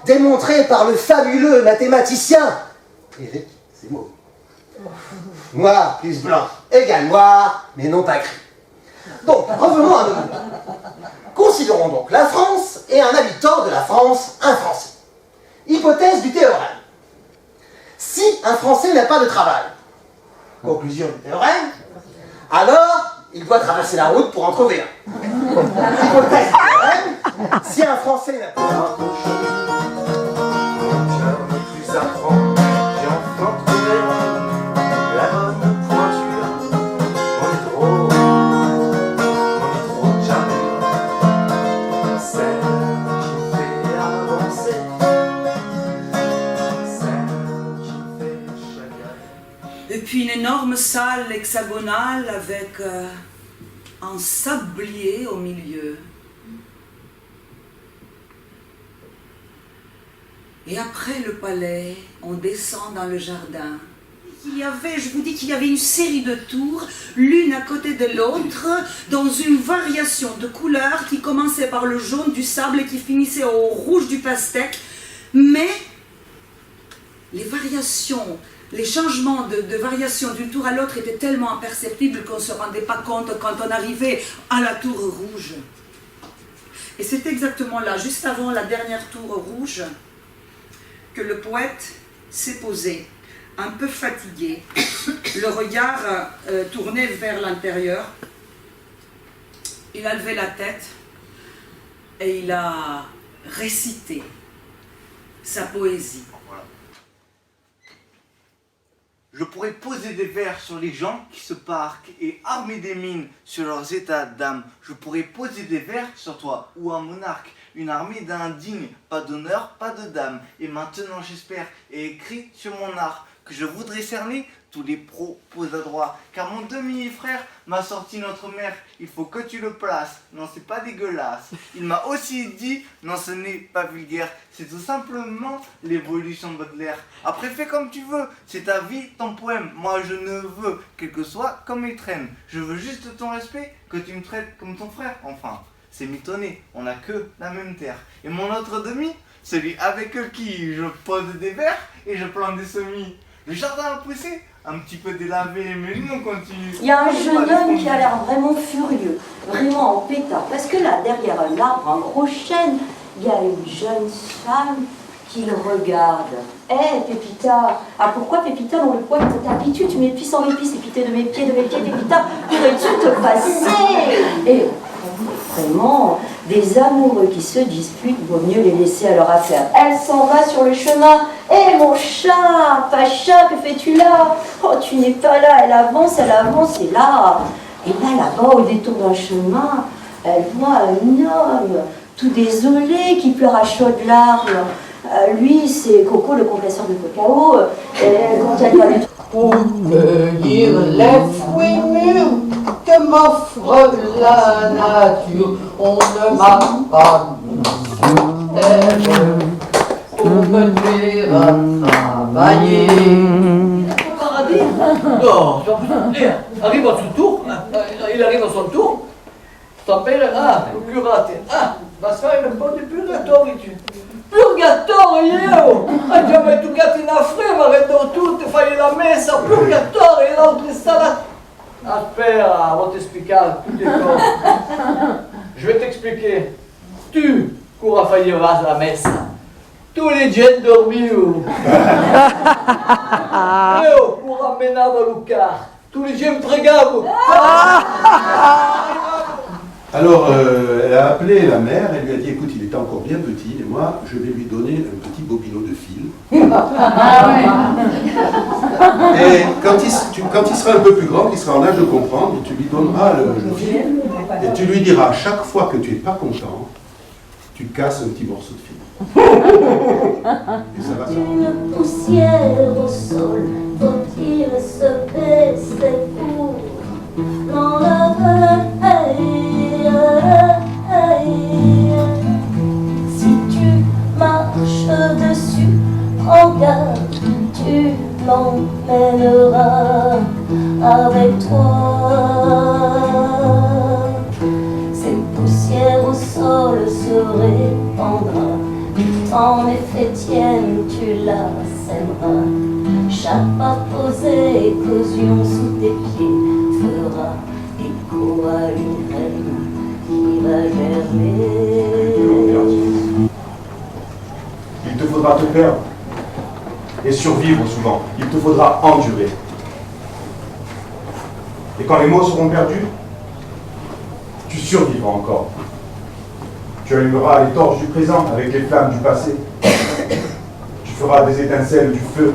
démontré par le fabuleux mathématicien Éric Zemmour. Noir plus blanc égale noir, mais non pas gris. Donc, revenons à nos mots. Considérons donc la France et un habitant de la France, un Français. Hypothèse du théorème. Si un Français n'a pas de travail, conclusion du théorème, alors il doit traverser la route pour en trouver un. Hypothèse du théorème, si un Français n'a pas de travail, Plus apprendre, j'ai enfin trouvé la bonne pointure. On est trop charmeur. Celle qui fait avancer, celle qui fait chagrin. Et puis une énorme salle hexagonale avec un sablier au milieu. Et après le palais, on descend dans le jardin. Je vous dis qu'il y avait une série de tours, l'une à côté de l'autre, dans une variation de couleurs qui commençait par le jaune du sable et qui finissait au rouge du pastèque. Mais les variations, les changements de variation d'une tour à l'autre étaient tellement imperceptibles qu'on ne se rendait pas compte quand on arrivait à la tour rouge. Et c'est exactement là, juste avant la dernière tour rouge, que le poète s'est posé, un peu fatigué, le regard tourné vers l'intérieur. Il a levé la tête et il a récité sa poésie. Voilà. Je pourrais poser des vers sur les gens qui se parquent et armer des mines sur leurs états d'âme. Je pourrais poser des vers sur toi ou un monarque. Une armée d'indignes, pas d'honneur, pas de dame. Et maintenant j'espère, et écrit sur mon art, que je voudrais cerner tous les propos adroits. Car mon demi-frère m'a sorti notre mère, il faut que tu le places. Non, c'est pas dégueulasse. Il m'a aussi dit, non, ce n'est pas vulgaire, c'est tout simplement l'évolution de Baudelaire. Après, fais comme tu veux, c'est ta vie, ton poème. Moi, je ne veux, quel que soit, comme il traîne. Je veux juste ton respect, que tu me traites comme ton frère, enfin. C'est mitonné, on n'a que la même terre. Et mon autre demi, celui avec qui je pose des vers et je plante des semis. Le jardin a poussé, un petit peu délavé, mais nous on continue. Il y a un jeune homme qui a l'air vraiment furieux, vraiment en pétard. Parce que là, derrière un arbre, un gros chêne, il y a une jeune femme qui le regarde. Hé, Pépita, ah pourquoi Pépita, dans le poids de ta habitude, tu m'épices en épices, épité de mes pieds, Pépita, pourrais-tu te passer? Et vraiment, des amoureux qui se disputent, vaut mieux les laisser à leur affaire. Elle s'en va sur le chemin. Hé, mon chat, Pacha, que fais-tu là? Oh, tu n'es pas là. Elle avance, et là. Et là-bas, au détour d'un chemin, elle voit un homme tout désolé qui pleure à chaudes larmes. Lui, c'est Coco, le compresseur de cacao. Quand elle va lui... Pour cueillir les fruits mûrs que m'offre la nature, on ne m'a pas mis sur terre pour me faire travailler. Non, arrive à son tour, il arrive à son tour, ton père, le curate, va se faire un peu de purgatoire ici. Purgatorio! Abbiamo educato in Africa, ma rendono tutte, fai la messa, purgatorio, e l'altro installa. Aspetta, on va t'expliquer tout est con. Je vais t'expliquer. Tu cours à faire la messe. Tous les gens dorment. Io cours à menare à Lucar. Tous les gens pregavo. Alors, elle a appelé la mère, elle lui a dit, écoute, il est encore bien petit, et moi, je vais lui donner un petit bobino de fil. Et quand il sera un peu plus grand, qu'il sera en âge de comprendre, tu lui donneras le fil, et tu lui diras, chaque fois que tu n'es pas content, tu casses un petit morceau de fil. Et ça va s'arranger. Une poussière au sol, faut-il se baisser pour l'enlever? Si tu marches dessus, en garde, tu l'emmèneras avec toi. Cette poussière au sol se répandra, En effet, tienne, tu la sèmeras. Chaque pas posé, éclosion sous tes pieds, fera écho à une graine qui va germer. Il te faudra te perdre et survivre souvent. Il te faudra endurer. Et quand les mots seront perdus, tu survivras encore. Tu allumeras les torches du présent avec les flammes du passé. Tu feras des étincelles du feu.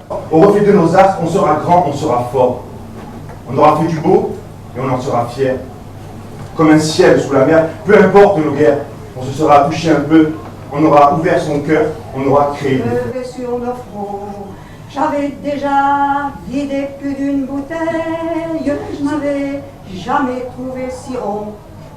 Au reflet de nos astres, on sera grand, on sera fort. On aura fait du beau et on en sera fier. Comme un ciel sous la mer, peu importe nos guerres, on se sera touché un peu, on aura ouvert son cœur, on aura créé. Levé sur nos fronts, j'avais déjà vidé plus d'une bouteille. Je n'avais jamais trouvé si rond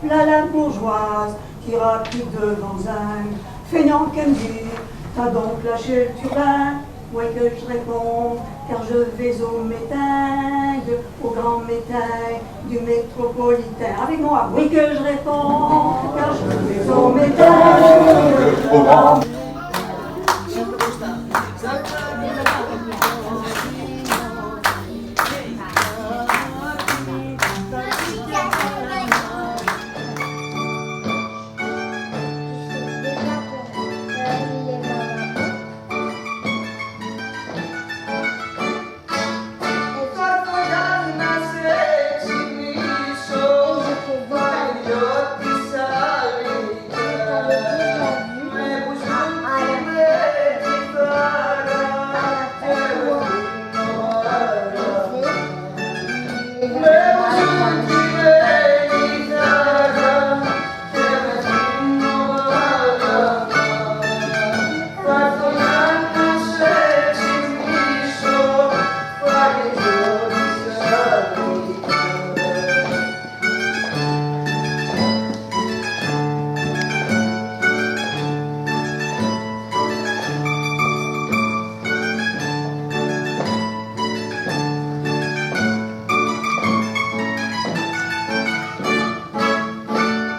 la bourgeoise qui rapide devant un feignant qu'elle me dit, t'as donc lâché le turbin? Oui que je réponds, car je vais au métingue, au grand métingue du métropolitain. Avec moi, oui que je réponds, car je vais au métingue, au grand